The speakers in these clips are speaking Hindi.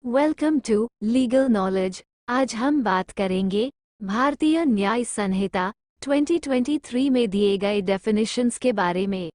Welcome to legal knowledge. आज हम बात करेंगे भारतीय न्याय संहिता 2023 में दिए गए डेफिनेशंस के बारे में।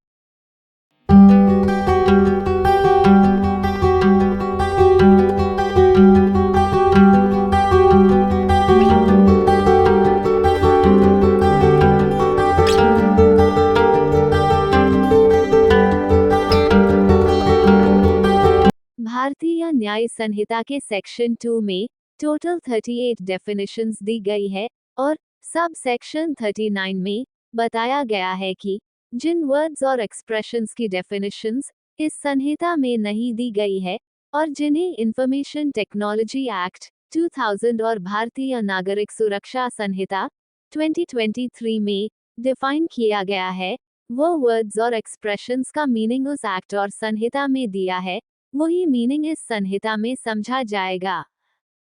भारतीय न्याय संहिता के सेक्शन 2 में टोटल 38 डेफिनेशंस दी गई है और सब सेक्शन 39 में बताया गया है कि जिन वर्ड्स और एक्सप्रेशंस की डेफिनेशंस इस संहिता में नहीं दी गई है और जिन्हें इंफॉर्मेशन टेक्नोलॉजी एक्ट 2000 और भारतीय नागरिक सुरक्षा संहिता 2023 में डिफाइन किया गया है, वो वर्ड्स और एक्सप्रेशंस का मीनिंग उस एक्ट और संहिता में दिया है, वही मीनिंग इस संहिता में समझा जाएगा।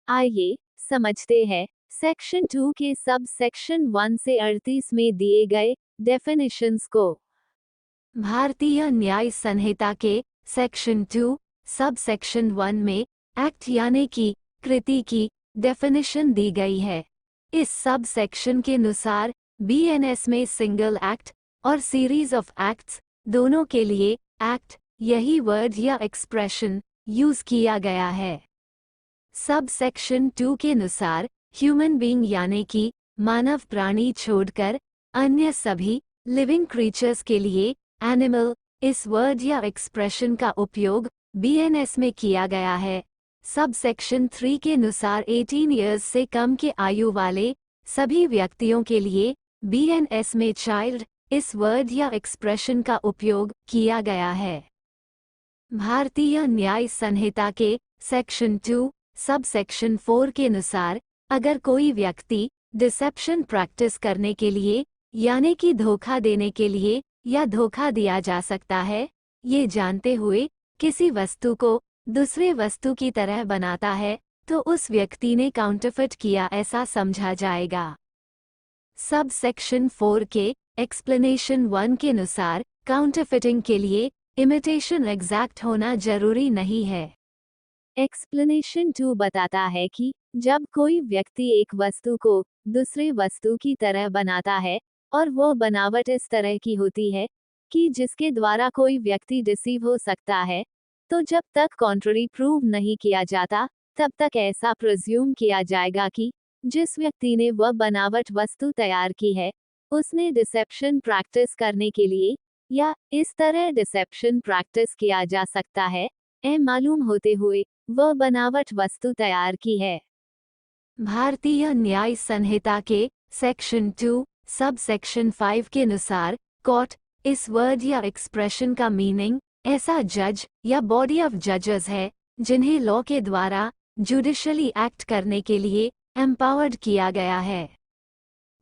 आइए समझते हैं सेक्शन 2 के सब सेक्शन 1 से 38 में दिए गए डेफिनेशंस को। भारतीय न्याय संहिता के सेक्शन 2 सब सेक्शन 1 में एक्ट यानी कि कृति की डेफिनेशन दी गई है। इस सब सेक्शन के अनुसार बीएनएस में सिंगल एक्ट और सीरीज ऑफ एक्ट्स दोनों के लिए एक्ट यही वर्ड या एक्सप्रेशन यूज किया गया है। सब सेक्शन 2 के अनुसार ह्यूमन बीइंग यानी कि मानव प्राणी छोड़कर अन्य सभी लिविंग क्रीचर्स के लिए एनिमल इस वर्ड या एक्सप्रेशन का उपयोग बीएनएस में किया गया है। सब सेक्शन 3 के अनुसार 18 इयर्स से कम के आयु वाले सभी व्यक्तियों के लिए बीएनएस में चाइल्ड इस वर्ड या एक्सप्रेशन का उपयोग किया गया है। भारतीय न्याय संहिता के सेक्शन 2 सब सेक्शन 4 के अनुसार अगर कोई व्यक्ति डिसेप्शन प्रैक्टिस करने के लिए यानी कि धोखा देने के लिए या धोखा दिया जा सकता है, ये जानते हुए किसी वस्तु को दूसरे वस्तु की तरह बनाता है, तो उस व्यक्ति ने काउंटरफिट किया ऐसा समझा जाएगा। सब सेक्शन 4 के एक्सप्लेनेशन 1 के अनुसार काउंटरफिटिंग के लिए इमिटेशन एग्जैक्ट होना जरूरी नहीं है। एक्सप्लेनेशन 2 बताता है कि जब कोई व्यक्ति एक वस्तु को दूसरे वस्तु की तरह बनाता है और वो बनावट इस तरह की होती है कि जिसके द्वारा कोई व्यक्ति डिसीव हो सकता है, तो जब तक कॉन्ट्ररी प्रूव नहीं किया जाता तब तक ऐसा प्रिज्यूम किया जाएगा कि जिस व्यक्ति ने वह बनावट वस्तु तैयार की है उसने डिसेप्शन प्रैक्टिस करने के लिए या इस तरह डिसेप्शन प्रैक्टिस किया जा सकता है मालूम होते हुए वह बनावट वस्तु तैयार की है। भारतीय न्याय संहिता के सेक्शन 2 सब सेक्शन 5 के अनुसार कोर्ट इस वर्ड या एक्सप्रेशन का मीनिंग ऐसा जज या बॉडी ऑफ जजेस है जिन्हें लॉ के द्वारा जुडिशली एक्ट करने के लिए एम्पावर्ड किया गया है।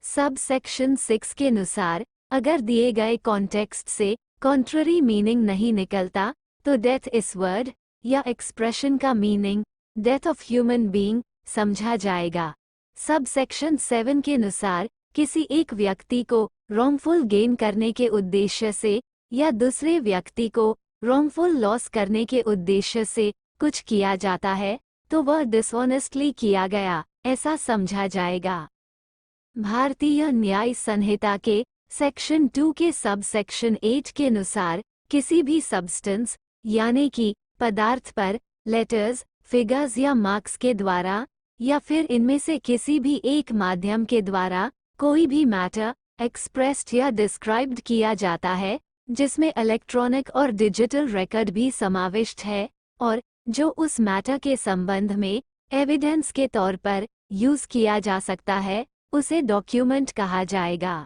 सब सेक्शन 6 के अनुसार अगर दिए गए कॉन्टेक्स्ट से कॉन्ट्ररी मीनिंग नहीं निकलता तो डेथ इस वर्ड या एक्सप्रेशन का meaning death of human being समझा जाएगा। सब सेक्शन 7 के अनुसार किसी एक व्यक्ति को रॉन्गफुल गेन करने के उद्देश्य से या दूसरे व्यक्ति को रॉन्गफुल लॉस करने के उद्देश्य से कुछ किया जाता है तो वह डिसऑनेस्टली किया गया ऐसा समझा जाएगा। भारतीय न्याय संहिता के सेक्शन 2 के सब सेक्शन 8 के अनुसार किसी भी सब्सटेंस यानी कि पदार्थ पर लेटर्स, फिगर्स या मार्क्स के द्वारा या फिर इनमें से किसी भी एक माध्यम के द्वारा कोई भी मैटर एक्सप्रेस्ड या डिस्क्राइब्ड किया जाता है जिसमें इलेक्ट्रॉनिक और डिजिटल रिकॉर्ड भी समाविष्ट है और जो उस मैटर के संबंध में एविडेंस के तौर पर यूज किया जा सकता है, उसे डॉक्यूमेंट कहा जाएगा।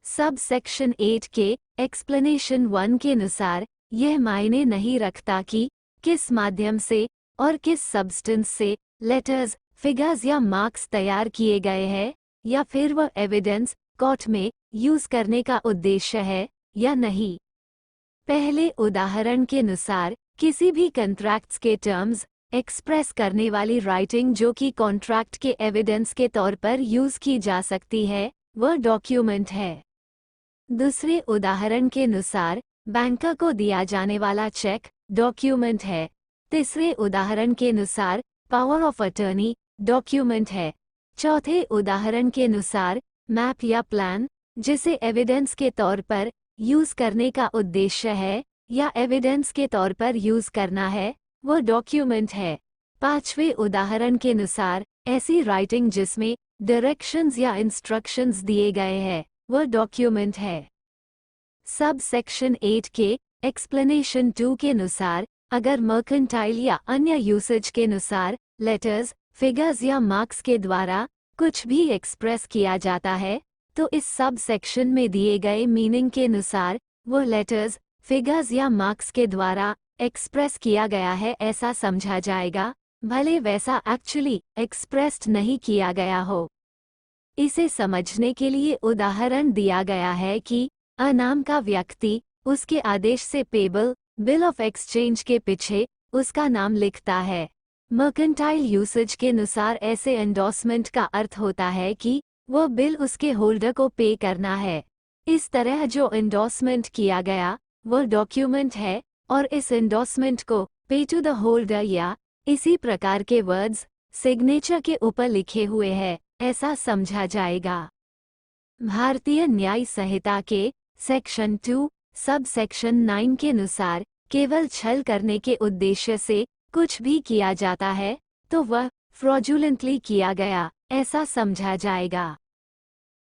सब सेक्शन 8 के एक्सप्लेनेशन 1 के अनुसार यह मायने नहीं रखता कि किस माध्यम से और किस सब्सटेंस से लेटर्स, फिगर्स या मार्क्स तैयार किए गए हैं या फिर वह एविडेंस कोर्ट में यूज करने का उद्देश्य है या नहीं। पहले उदाहरण के अनुसार किसी भी कॉन्ट्रैक्ट्स के टर्म्स एक्सप्रेस करने वाली राइटिंग जो कि कॉन्ट्रैक्ट के एविडेंस के तौर पर यूज की जा सकती है वह डॉक्यूमेंट है। दूसरे उदाहरण के अनुसार बैंकर को दिया जाने वाला चेक डॉक्यूमेंट है। तीसरे उदाहरण के अनुसार पावर ऑफ अटर्नी डॉक्यूमेंट है। चौथे उदाहरण के अनुसार मैप या प्लान, जिसे एविडेंस के तौर पर यूज करने का उद्देश्य है या एविडेंस के तौर पर यूज करना है, वो डॉक्यूमेंट है। पांचवें उदाहरण के अनुसार ऐसी राइटिंग जिसमें डायरेक्शंस या इंस्ट्रक्शंस दिए गए हैं, वो डॉक्यूमेंट है। सब सेक्शन 8 के एक्सप्लेनेशन 2 के अनुसार अगर मर्केंटाइल या अन्य यूसेज के अनुसार लेटर्स, फिगर्स या मार्क्स के द्वारा कुछ भी एक्सप्रेस किया जाता है, तो इस सब सेक्शन में दिए गए मीनिंग के अनुसार वो लेटर्स, फिगर्स या मार्क्स के द्वारा एक्सप्रेस किया गया है ऐसा समझा जाएगा, भले वैसा एक्चुअली एक्सप्रेस्ड नहीं किया गया हो। इसे समझने के लिए उदाहरण दिया गया है कि अ नाम का व्यक्ति उसके आदेश से पेबल बिल ऑफ एक्सचेंज के पीछे उसका नाम लिखता है। मर्केंटाइल यूसेज के अनुसार ऐसे एंडोर्समेंट का अर्थ होता है कि वो बिल उसके होल्डर को पे करना है। इस तरह जो एंडोर्समेंट किया गया वो डॉक्यूमेंट है और इस एंडोर्समेंट को पे टू द होल्डर या इसी प्रकार के वर्ड्स सिग्नेचर के ऊपर लिखे हुए हैं ऐसा समझा जाएगा। भारतीय न्याय संहिता के सेक्शन 2 सब सेक्शन 9 के अनुसार केवल छल करने के उद्देश्य से कुछ भी किया जाता है तो वह फ्रॉडुलेंटली किया गया ऐसा समझा जाएगा।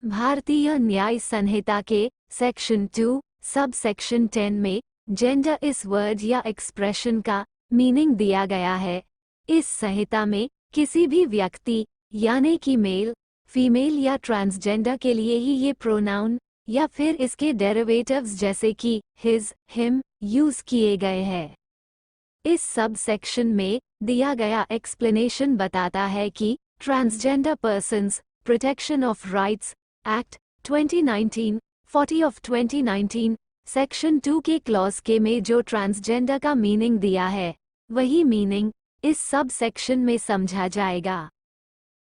भारतीय न्याय संहिता के सेक्शन 2 सब सेक्शन 10 में जेंडर इस वर्ड या एक्सप्रेशन का मीनिंग दिया गया है। इस संहिता में किसी भी व्यक्ति यानी कि मेल, फीमेल या ट्रांसजेंडर के लिए ही ये प्रोनाउन या फिर इसके डेरिवेटिव्स जैसे कि हिज, हिम यूज किए गए हैं। इस सब सेक्शन में दिया गया एक्सप्लेनेशन बताता है कि transgender persons protection of rights act 2019 40 of 2019 section 2 के क्लॉज के में जो ट्रांसजेंडर का मीनिंग दिया है वही मीनिंग इस सब सेक्शन में समझा जाएगा।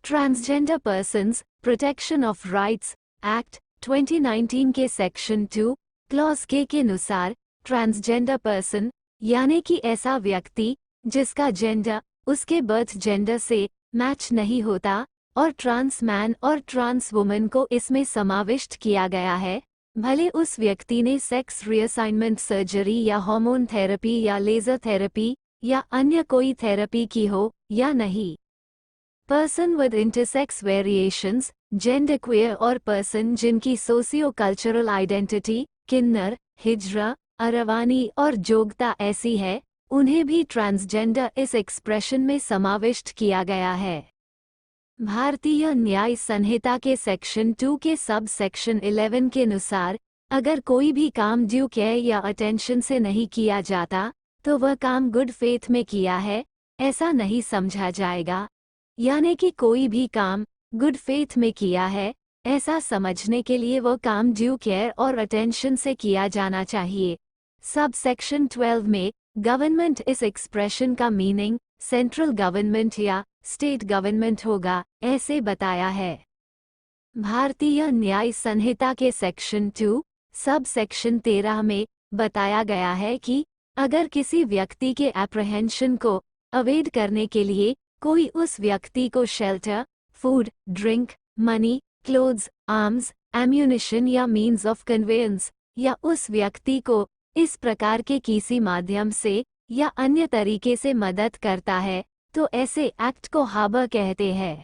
Transgender persons protection of rights act 2019 के सेक्शन 2 क्लॉज के अनुसार ट्रांसजेंडर पर्सन यानी कि ऐसा व्यक्ति जिसका जेंडर उसके बर्थ जेंडर से मैच नहीं होता और ट्रांस मैन और ट्रांस वुमन को इसमें समाविष्ट किया गया है, भले उस व्यक्ति ने सेक्स रीअसाइनमेंट सर्जरी या हार्मोन थेरेपी या लेजर थेरेपी या अन्य कोई थेरेपी की हो या नहीं। Person with intersex variations gender queer और पर्सन जिनकी सोशियो कल्चरल आइडेंटिटी किन्नर, हिजरा, अरवानी और जोगता ऐसी है, उन्हें भी ट्रांसजेंडर इस एक्सप्रेशन में समाविष्ट किया गया है। भारतीय न्याय संहिता के सेक्शन 2 के सब सेक्शन 11 के अनुसार अगर कोई भी काम ड्यू केयर या अटेंशन से नहीं किया जाता तो वह काम गुड फेथ में किया है ऐसा नहीं समझा जाएगा, यानी कि कोई भी काम गुड फेथ में किया है ऐसा समझने के लिए वो काम ड्यू केयर और अटेंशन से किया जाना चाहिए। सब सेक्शन 12 में गवर्नमेंट इस एक्सप्रेशन का मीनिंग सेंट्रल गवर्नमेंट या स्टेट गवर्नमेंट होगा ऐसे बताया है। भारतीय न्याय संहिता के सेक्शन 2 सब सेक्शन 13 में बताया गया है कि अगर किसी व्यक्ति के एप्रहेंशन को अवॉइड करने के लिए कोई उस व्यक्ति को shelter, food, drink, money, clothes, arms, ammunition या मीन्स ऑफ कन्वेयंस या उस व्यक्ति को इस प्रकार के किसी माध्यम से या अन्य तरीके से मदद करता है तो ऐसे एक्ट को हार्बर कहते हैं।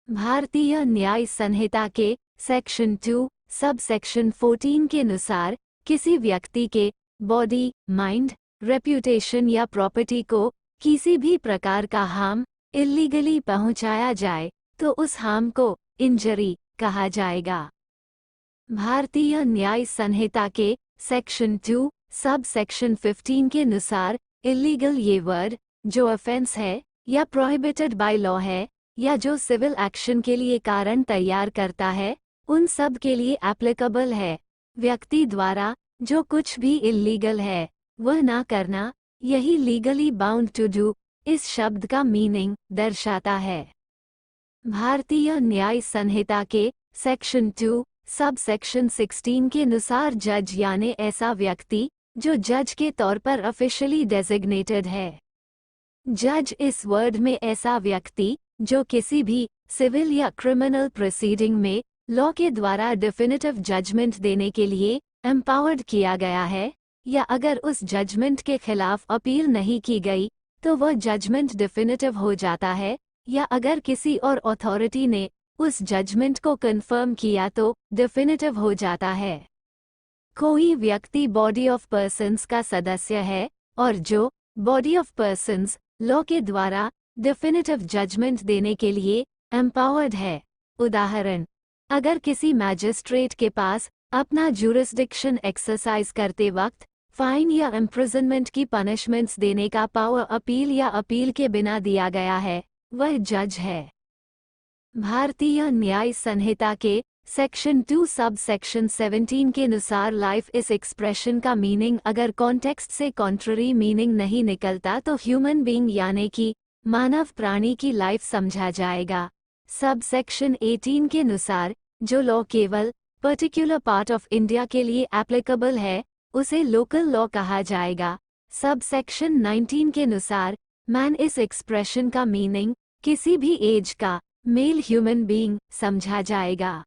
भारतीय न्याय संहिता के सेक्शन 2 सब सेक्शन 14 के अनुसार किसी व्यक्ति के बॉडी, माइंड, रेप्यूटेशन या प्रॉपर्टी को किसी भी प्रकार का हार्म इल्लीगली पहुंचाया जाए तो उस हार्म को इंजरी कहा जाएगा। भारतीय न्याय संहिता के सेक्शन 2 सब सेक्शन 15 के अनुसार इल्लीगल ये वर्ड जो ऑफेंस है या प्रोहिबिटेड बाय लॉ है या जो सिविल एक्शन के लिए कारण तैयार करता है उन सब के लिए एप्लीकेबल है। व्यक्ति द्वारा जो कुछ भी इल्लीगल है वह ना करना, यही लीगली बाउंड टू डू इस शब्द का मीनिंग दर्शाता है। भारतीय न्याय संहिता के सेक्शन 2 सब सेक्शन 16 के अनुसार जज यानी ऐसा व्यक्ति जो जज के तौर पर ऑफिशियली डेजिग्नेटेड है। जज इस वर्ड में ऐसा व्यक्ति जो किसी भी सिविल या क्रिमिनल प्रोसीडिंग में लॉ के द्वारा डेफिनेटिव जजमेंट देने के लिए एम्पावर्ड किया गया है, या अगर उस जजमेंट के खिलाफ अपील नहीं की गई तो वह जजमेंट डेफिनेटिव हो जाता है, या अगर किसी और अथॉरिटी ने उस जजमेंट को कंफर्म किया तो डेफिनेटिव हो जाता है। कोई व्यक्ति बॉडी ऑफ पर्सन्स का सदस्य है और जो बॉडी ऑफ पर्सन्स लॉ के द्वारा डेफिनेटिव जजमेंट देने के लिए एम्पावर्ड है। उदाहरण, अगर किसी मैजिस्ट्रेट के पास अपना जुरिस्डिक्शन एक्सरसाइज करते वक्त फाइन या इम्प्रिजनमेंट की पनिशमेंट्स देने का पावर अपील या अपील के बिना दिया गया है, वह जज है। भारतीय न्याय संहिता के सेक्शन 2 सब सेक्शन 17 के अनुसार लाइफ इस एक्सप्रेशन का मीनिंग अगर कॉन्टेक्स्ट से कॉन्ट्ररी मीनिंग नहीं निकलता तो ह्यूमन बीइंग यानी कि मानव प्राणी की लाइफ समझा जाएगा। सब सेक्शन 18 के अनुसार जो लॉ केवल पर्टिकुलर पार्ट ऑफ इंडिया के लिए एप्लीकेबल है उसे लोकल लॉ कहा जाएगा। सब सेक्शन 19 के अनुसार मैन इस एक्सप्रेशन का मीनिंग किसी भी एज का मेल ह्यूमन बीइंग समझा जाएगा।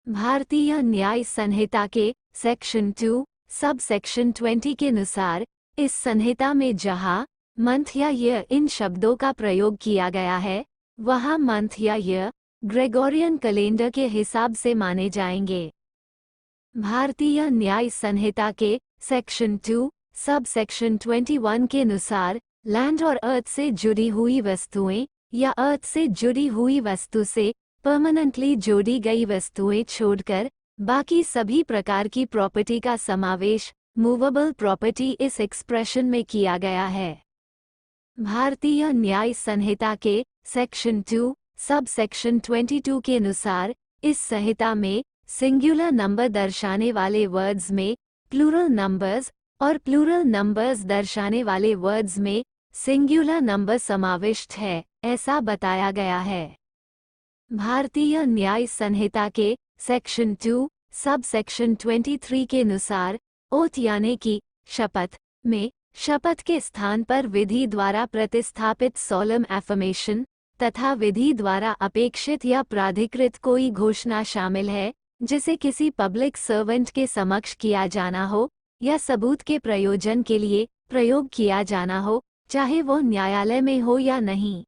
भारतीय न्याय संहिता के सेक्शन 2 सब सेक्शन 20 के अनुसार इस संहिता में जहां मंथ या ईयर इन शब्दों का प्रयोग किया गया है वहां मंथ या ईयर ग्रेगोरियन कैलेंडर के हिसाब से माने जाएंगे। भारतीय न्याय संहिता के सेक्शन 2 सब सेक्शन 21 के अनुसार लैंड और अर्थ से जुड़ी हुई वस्तुएं या अर्थ से जुड़ी हुई वस्तु से परमानेंटली जोड़ी गई वस्तुएं छोड़कर बाकी सभी प्रकार की प्रॉपर्टी का समावेश मूवेबल प्रॉपर्टी इस एक्सप्रेशन में किया गया है। भारतीय न्याय संहिता के सेक्शन 2 सब सेक्शन 22 के अनुसार इस संहिता में सिंगुलर नंबर दर्शाने वाले वर्ड्स में प्लूरल नंबर्स और प्लूरल नंबर्स दर्शाने वाले वर्ड्स में सिंगुलर नंबर समाविष्ट है, ऐसा बताया गया है। भारतीय न्याय संहिता के सेक्शन 2 सब सेक्शन 23 के अनुसार ओथ यानी कि शपथ में शपथ के स्थान पर विधि द्वारा प्रतिस्थापित सोलम एफर्मेशन तथा विधि द्वारा अपेक्षित या प्राधिकृत कोई घोषणा शामिल है जिसे किसी पब्लिक सर्वेंट के समक्ष किया जाना हो या सबूत के प्रयोजन के लिए प्रयोग किया जाना हो, चाहे वो न्यायालय में हो या नहीं।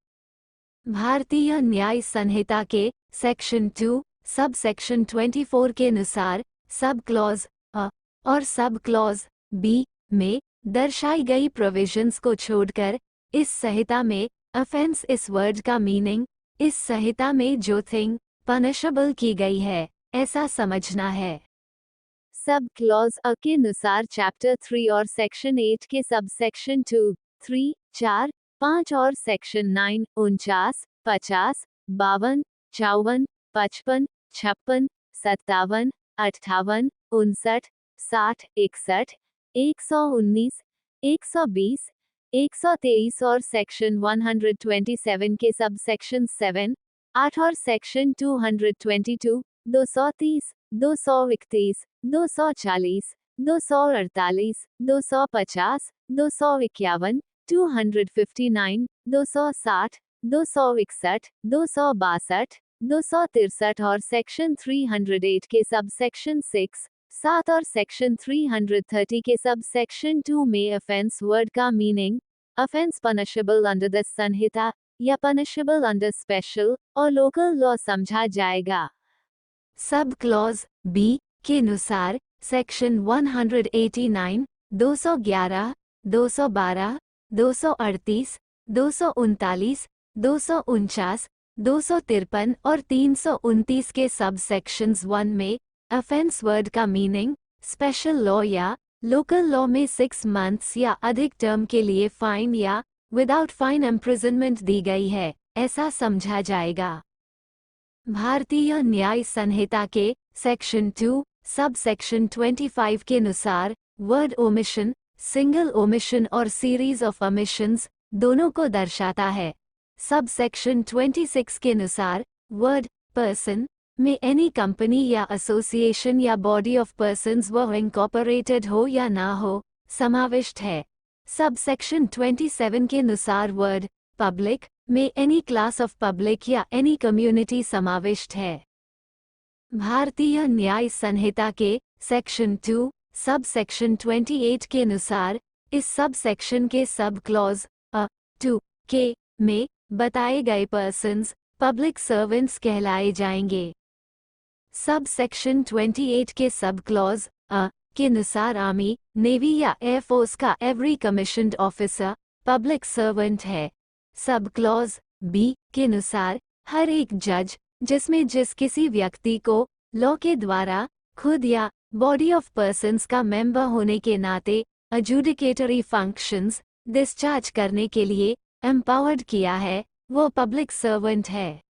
भारतीय न्याय संहिता के सेक्शन 2 सब सेक्शन 24 के अनुसार सब क्लॉज अ और सब क्लॉज बी में दर्शाई गई प्रोविजंस को छोड़कर इस संहिता में ऑफेंस इस वर्ड का मीनिंग इस संहिता में जो थिंग पनिशेबल की गई है ऐसा समझना है। सब क्लॉज अ के अनुसार चैप्टर 3 और सेक्शन 8 के सब सेक्शन 2, 3, 4, 5 और सेक्शन 9, 49, 50, 52, 54, 55, 56, 57, 58, 59, 60, 61, 119, 120, 123 और सेक्शन 127 के सब सेक्शन 7, 8 और सेक्शन 222, 230, 231, 240, 248, 250, 251, 259, 260, 261, 262, 263 और सेक्शन 308 के सब सेक्शन 6, 7 और सेक्शन 330 के सब सेक्शन 2 में ऑफेंस वर्ड का meaning offence punishable under the संहिता या पनिशेबल अंडर स्पेशल और लोकल लॉ समझा जाएगा। सब क्लॉज बी के अनुसार सेक्शन 189, 211, 212, 238, 239, 249, 253 और 329 के सब सेक्शंस 1 में ऑफेंस वर्ड का मीनिंग स्पेशल लॉ या लोकल लॉ में 6 मंथ्स या अधिक टर्म के लिए फाइन या विदाउट फाइन इम्प्रिजनमेंट दी गई है, ऐसा समझा जाएगा। भारतीय न्याय संहिता के सेक्शन 2 सब सेक्शन 25 के अनुसार वर्ड ओमिशन सिंगल ओमिशन और सीरीज ऑफ ओमिशंस दोनों को दर्शाता है। सब सेक्शन 26 के अनुसार वर्ड पर्सन में एनी कंपनी या एसोसिएशन या बॉडी ऑफ पर्सन्स वो इनकॉर्पोरेटेड हो या ना हो समाविष्ट है। सब सेक्शन 27 के अनुसार वर्ड पब्लिक में एनी क्लास ऑफ पब्लिक या एनी कम्युनिटी समाविष्ट है। भारतीय न्याय संहिता के सेक्शन 2 सब सेक्शन 28 के अनुसार इस सब सेक्शन के सब क्लॉज अ 2 के में बताए गए पर्सन्स पब्लिक सर्वेंट्स कहलाए जाएंगे। सब सेक्शन 28 के सब क्लॉज अ के अनुसार आर्मी, नेवी या एयरफोर्स का every commissioned officer public servant है। सब क्लॉज बी के अनुसार हर एक जज जिसमें जिस किसी व्यक्ति को लॉ के द्वारा खुद या बॉडी ऑफ पर्सन्स का मेंबर होने के नाते एजुडिकेटरी फंक्शंस डिस्चार्ज करने के लिए एम्पावर्ड किया है, वो पब्लिक सर्वेंट है।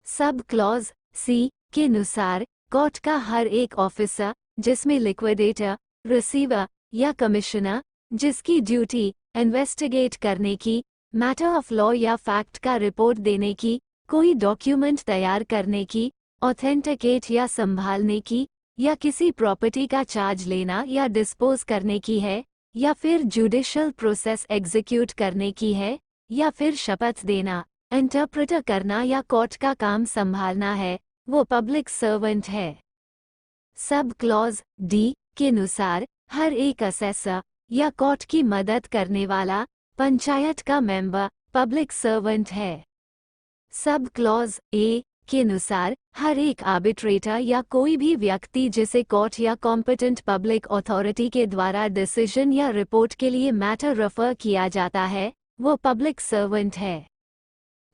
सब क्लॉज सी के अनुसार कोर्ट का हर एक ऑफिसर जिसमें लिक्विडेटर, रिसीवर या कमिश्नर जिसकी ड्यूटी इन्वेस्टिगेट करने की, मैटर ऑफ लॉ या फैक्ट का रिपोर्ट देने की, कोई डॉक्यूमेंट तैयार करने की, ऑथेंटिकेट या संभालने की, या किसी प्रॉपर्टी का चार्ज लेना या डिस्पोज करने की है, या फिर जुडिशियल प्रोसेस एग्जीक्यूट करने की है, या फिर शपथ देना, इंटरप्रेटर करना या कोर्ट का काम संभालना है, वो पब्लिक सर्वेंट है। सब क्लॉज डी के अनुसार हर एक असेसर या कोर्ट की मदद करने वाला पंचायत का मेंबर पब्लिक सर्वेंट है। सब क्लॉज ए के अनुसार हर एक आर्बिट्रेटर या कोई भी व्यक्ति जिसे कोर्ट या कॉम्पिटेंट पब्लिक अथॉरिटी के द्वारा डिसीजन या रिपोर्ट के लिए मैटर रेफर किया जाता है, वो पब्लिक सर्वेंट है।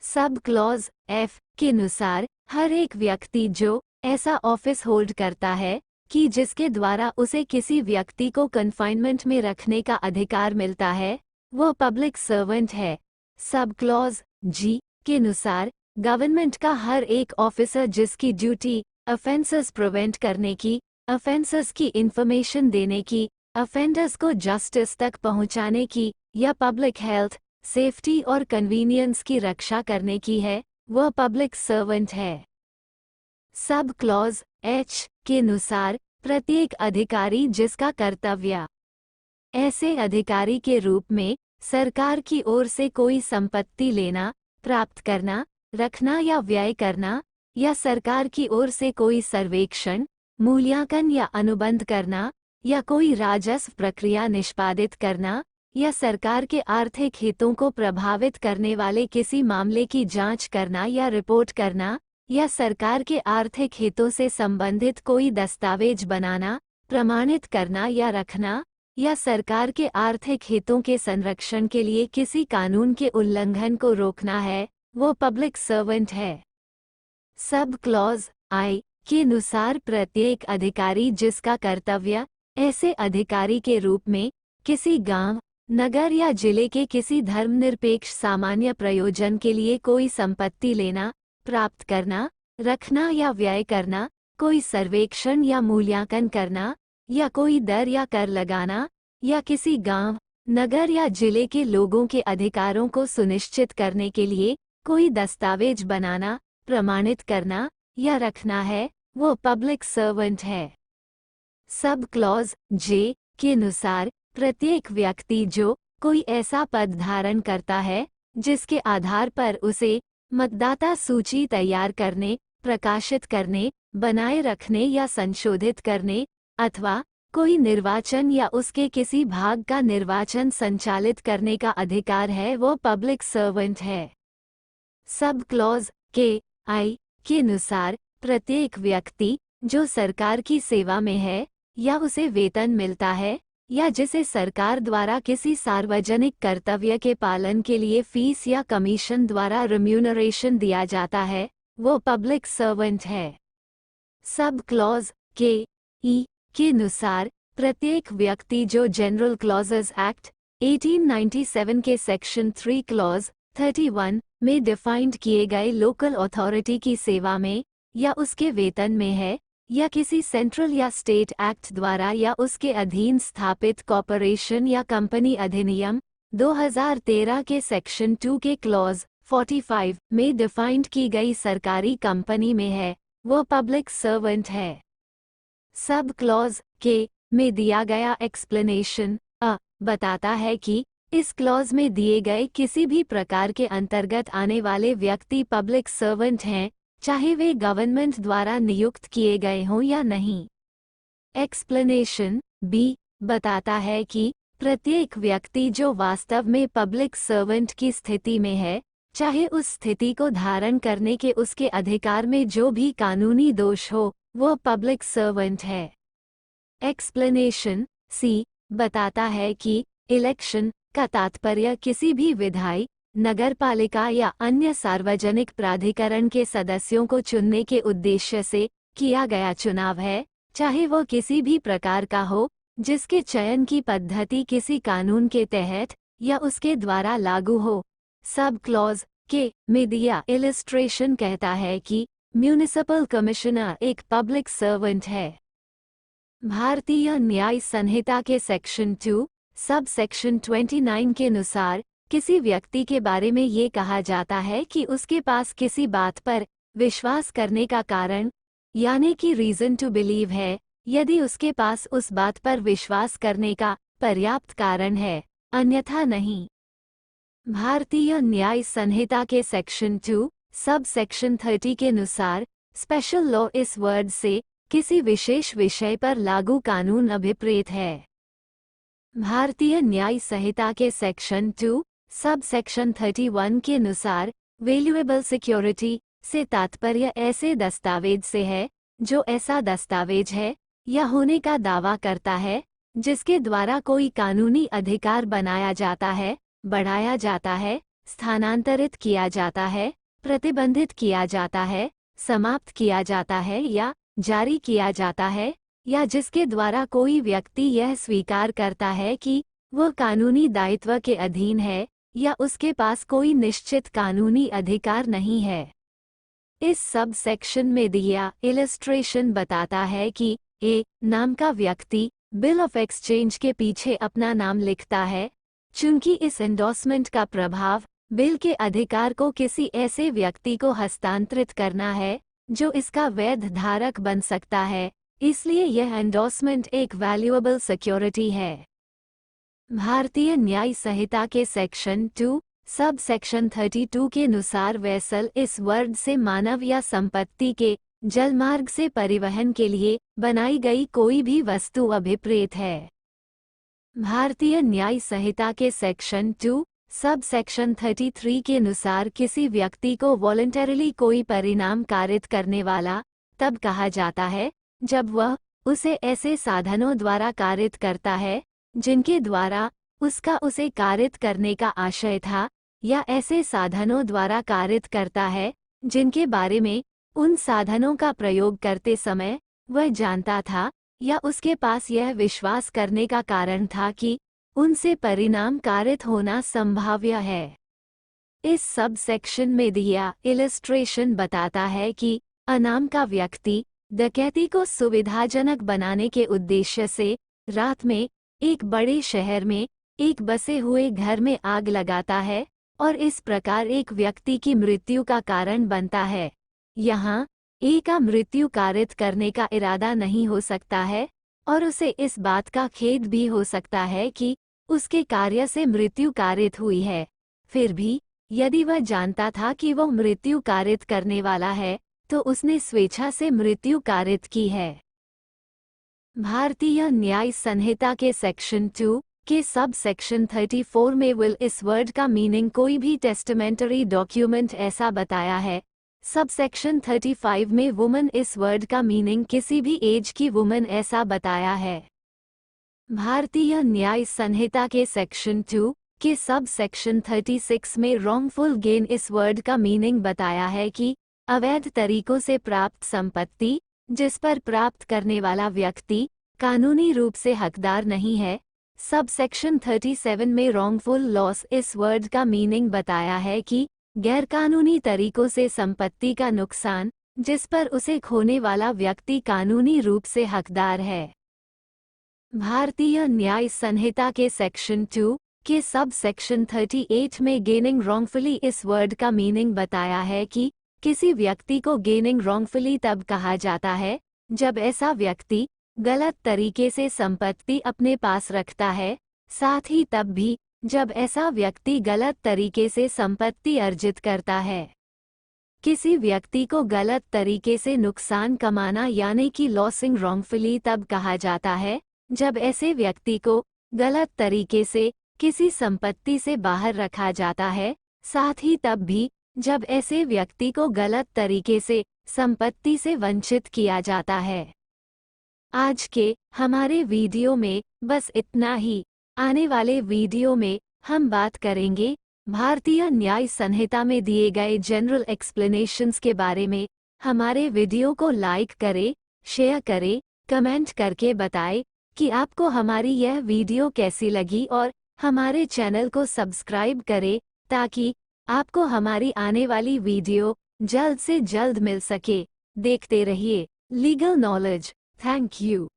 सब क्लॉज एफ के अनुसार हर एक व्यक्ति जो ऐसा ऑफिस होल्ड करता है कि जिसके द्वारा उसे किसी व्यक्ति को कन्फाइनमेंट में रखने का अधिकार मिलता है, वो पब्लिक सर्वेंट है। सब क्लॉज जी के अनुसार गवर्नमेंट का हर एक ऑफिसर जिसकी ड्यूटी ऑफेंसेस प्रिवेंट करने की, ऑफेंसेस की इंफॉर्मेशन देने की, ऑफेंडर्स को जस्टिस तक पहुंचाने की या पब्लिक हेल्थ, सेफ्टी और कन्वीनियंस की रक्षा करने की है, वह पब्लिक सर्वेंट है। सब क्लॉज एच के अनुसार प्रत्येक अधिकारी जिसका कर्तव्य ऐसे अधिकारी के रूप में सरकार की ओर से कोई संपत्ति लेना, प्राप्त करना, रखना या व्यय करना, या सरकार की ओर से कोई सर्वेक्षण, मूल्यांकन या अनुबंध करना, या कोई राजस्व प्रक्रिया निष्पादित करना, या सरकार के आर्थिक हितों को प्रभावित करने वाले किसी मामले की जांच करना या रिपोर्ट करना, या सरकार के आर्थिक हितों से संबंधित कोई दस्तावेज बनाना, प्रमाणित करना या रखना, या सरकार के आर्थिक हितों के संरक्षण के लिए किसी कानून के उल्लंघन को रोकना है, वो पब्लिक सर्वेंट है। सब क्लॉज आई के अनुसार प्रत्येक अधिकारी जिसका कर्तव्य ऐसे अधिकारी के रूप में किसी गांव, नगर या जिले के किसी धर्मनिरपेक्ष सामान्य प्रयोजन के लिए कोई संपत्ति लेना, प्राप्त करना, रखना या व्यय करना, कोई सर्वेक्षण या मूल्यांकन करना, या कोई दर या कर लगाना, या किसी गांव, नगर या जिले के लोगों के अधिकारों को सुनिश्चित करने के लिए कोई दस्तावेज बनाना, प्रमाणित करना या रखना है, वो पब्लिक सर्वेंट है। सब क्लॉज जे के अनुसार प्रत्येक व्यक्ति जो कोई ऐसा पद धारण करता है जिसके आधार पर उसे मतदाता सूची तैयार करने, प्रकाशित करने, बनाए रखने या संशोधित करने, अथवा कोई निर्वाचन या उसके किसी भाग का निर्वाचन संचालित करने का अधिकार है, वो पब्लिक सर्वेंट है। सब क्लॉज के आई के अनुसार प्रत्येक व्यक्ति जो सरकार की सेवा में है या उसे वेतन मिलता है या जिसे सरकार द्वारा किसी सार्वजनिक कर्तव्य के पालन के लिए फीस या कमीशन द्वारा रिम्यूनरेशन दिया जाता है, वो पब्लिक सर्वेंट है। सब क्लॉज के ई के अनुसार प्रत्येक व्यक्ति जो जनरल क्लॉजेस एक्ट 1897 के सेक्शन 3 क्लॉज 31 में डिफाइंड किए गए लोकल अथॉरिटी की सेवा में या उसके वेतन में है, या किसी सेंट्रल या स्टेट एक्ट द्वारा या उसके अधीन स्थापित कॉर्पोरेशन या कंपनी अधिनियम 2013 के सेक्शन 2 के क्लॉज 45 में डिफाइंड की गई सरकारी कंपनी में है, वो पब्लिक सर्वेंट है। सब क्लॉज के में दिया गया एक्सप्लेनेशन बताता है कि इस क्लॉज में दिए गए किसी भी प्रकार के अंतर्गत आने वाले व्यक्ति पब्लिक सर्वेंट हैं, चाहे वे गवर्नमेंट द्वारा नियुक्त किए गए हों या नहीं। एक्सप्लेनेशन बी बताता है कि प्रत्येक व्यक्ति जो वास्तव में पब्लिक सर्वेंट की स्थिति में है, चाहे उस स्थिति को धारण करने के उसके अधिकार में जो भी कानूनी दोष हो, वो पब्लिक सर्वेंट है। एक्सप्लेनेशन सी बताता है कि इलेक्शन का तात्पर्य किसी भी विधायी, नगरपालिका या अन्य सार्वजनिक प्राधिकरण के सदस्यों को चुनने के उद्देश्य से किया गया चुनाव है, चाहे वो किसी भी प्रकार का हो, जिसके चयन की पद्धति किसी कानून के तहत या उसके द्वारा लागू हो। सब क्लॉज के में दिया इलस्ट्रेशन कहता है कि म्यूनिसिपल कमिश्नर एक पब्लिक सर्वेंट है। भारतीय न्याय संहिता के सेक्शन 2 सब सेक्शन 29 के अनुसार किसी व्यक्ति के बारे में ये कहा जाता है कि उसके पास किसी बात पर विश्वास करने का कारण, यानी कि रीजन टू बिलीव है, यदि उसके पास उस बात पर विश्वास करने का पर्याप्त कारण है, अन्यथा नहीं। भारतीय न्याय संहिता के सेक्शन 2 सब सेक्शन 30 के अनुसार स्पेशल लॉ इस वर्ड से किसी विशेष विषय पर लागू कानून अभिप्रेत है। भारतीय न्याय संहिता के सेक्शन 2 सब सेक्शन 31 के अनुसार वैल्यूएबल सिक्योरिटी से तात्पर्य ऐसे दस्तावेज से है जो ऐसा दस्तावेज है या होने का दावा करता है जिसके द्वारा कोई कानूनी अधिकार बनाया जाता है, बढ़ाया जाता है, स्थानांतरित किया जाता है, प्रतिबंधित किया जाता है, समाप्त किया जाता है या जारी किया जाता है, या जिसके द्वारा कोई व्यक्ति यह स्वीकार करता है कि वह कानूनी दायित्व के अधीन है या उसके पास कोई निश्चित कानूनी अधिकार नहीं है। इस सब सेक्शन में दिया इलस्ट्रेशन बताता है कि ए नाम का व्यक्ति बिल ऑफ एक्सचेंज के पीछे अपना नाम लिखता है, चूंकि इस एंडोर्समेंट का प्रभाव बिल के अधिकार को किसी ऐसे व्यक्ति को हस्तांतरित करना है जो इसका वैध धारक बन सकता है, इसलिए यह एंडोर्समेंट एक वैल्यूएबल सिक्योरिटी है। भारतीय न्याय संहिता के सेक्शन 2 सब सेक्शन 32 के अनुसार वेसल इस वर्ड से मानव या संपत्ति के जलमार्ग से परिवहन के लिए बनाई गई कोई भी वस्तु अभिप्रेत है। भारतीय न्याय संहिता के सेक्शन 2 सब सेक्शन 33 के अनुसार किसी व्यक्ति को वॉलंटरीली कोई परिणाम कारित करने वाला तब कहा जाता है जब वह उसे ऐसे साधनों द्वारा कारित करता है जिनके द्वारा उसका उसे कारित करने का आशय था, या ऐसे साधनों द्वारा कारित करता है जिनके बारे में उन साधनों का प्रयोग करते समय वह जानता था या उसके पास यह विश्वास करने का कारण था कि उनसे परिणाम कारित होना संभाव्य है। इस सब सेक्शन में दिया इलस्ट्रेशन बताता है कि अनाम का व्यक्ति डकैती को सुविधाजनक बनाने के उद्देश्य से रात में एक बड़े शहर में एक बसे हुए घर में आग लगाता है और इस प्रकार एक व्यक्ति की मृत्यु का कारण बनता है। यहाँ ए का मृत्यु कारित करने का इरादा नहीं हो सकता है और उसे इस बात का खेद भी हो सकता है कि उसके कार्य से मृत्यु कारित हुई है। फिर भी यदि वह जानता था कि वह मृत्यु कारित करने वाला है तो उसने स्वेच्छा से मृत्यु कारित की है। भारतीय न्याय संहिता के सेक्शन 2 के सब सेक्शन 34 में विल इस वर्ड का मीनिंग कोई भी टेस्टामेंटरी डॉक्यूमेंट ऐसा बताया है। सब सेक्शन 35 में वुमन इस वर्ड का मीनिंग किसी भी एज की वुमन ऐसा बताया है। भारतीय न्याय संहिता के सेक्शन 2 के सब सेक्शन 36 में रॉन्गफुल गेन इस वर्ड का मीनिंग बताया है कि अवैध तरीकों से प्राप्त संपत्ति जिस पर प्राप्त करने वाला व्यक्ति कानूनी रूप से हकदार नहीं है। सब सेक्शन 37 में रॉन्गफुल लॉस इस वर्ड का मीनिंग बताया है कि गैरकानूनी तरीकों से संपत्ति का नुकसान जिस पर उसे खोने वाला व्यक्ति कानूनी रूप से हकदार है। भारतीय न्याय संहिता के सेक्शन 2 के सब सेक्शन 38 में गेनिंग रॉन्गफुली इस वर्ड का मीनिंग बताया है कि किसी व्यक्ति को गेनिंग रॉन्गफुली तब कहा जाता है जब ऐसा व्यक्ति गलत तरीके से संपत्ति अपने पास रखता है, साथ ही तब भी जब ऐसा व्यक्ति गलत तरीके से संपत्ति अर्जित करता है। किसी व्यक्ति को गलत तरीके से नुकसान कमाना यानी कि लॉसिंग रॉन्गफुली तब कहा जाता है जब ऐसे व्यक्ति को गलत तरीके से किसी संपत्ति से बाहर रखा जाता है, साथ ही तब भी जब ऐसे व्यक्ति को गलत तरीके से संपत्ति से वंचित किया जाता है। आज के हमारे वीडियो में बस इतना ही। आने वाले वीडियो में हम बात करेंगे भारतीय न्याय संहिता में दिए गए जनरल एक्सप्लेनेशंस के बारे में। हमारे वीडियो को लाइक करें, शेयर करें, कमेंट करके बताएं कि आपको हमारी यह वीडियो कैसी लगी और हमारे चैनल को सब्सक्राइब करें ताकि आपको हमारी आने वाली वीडियो जल्द से जल्द मिल सके। देखते रहिए लीगल नॉलेज। Thank you.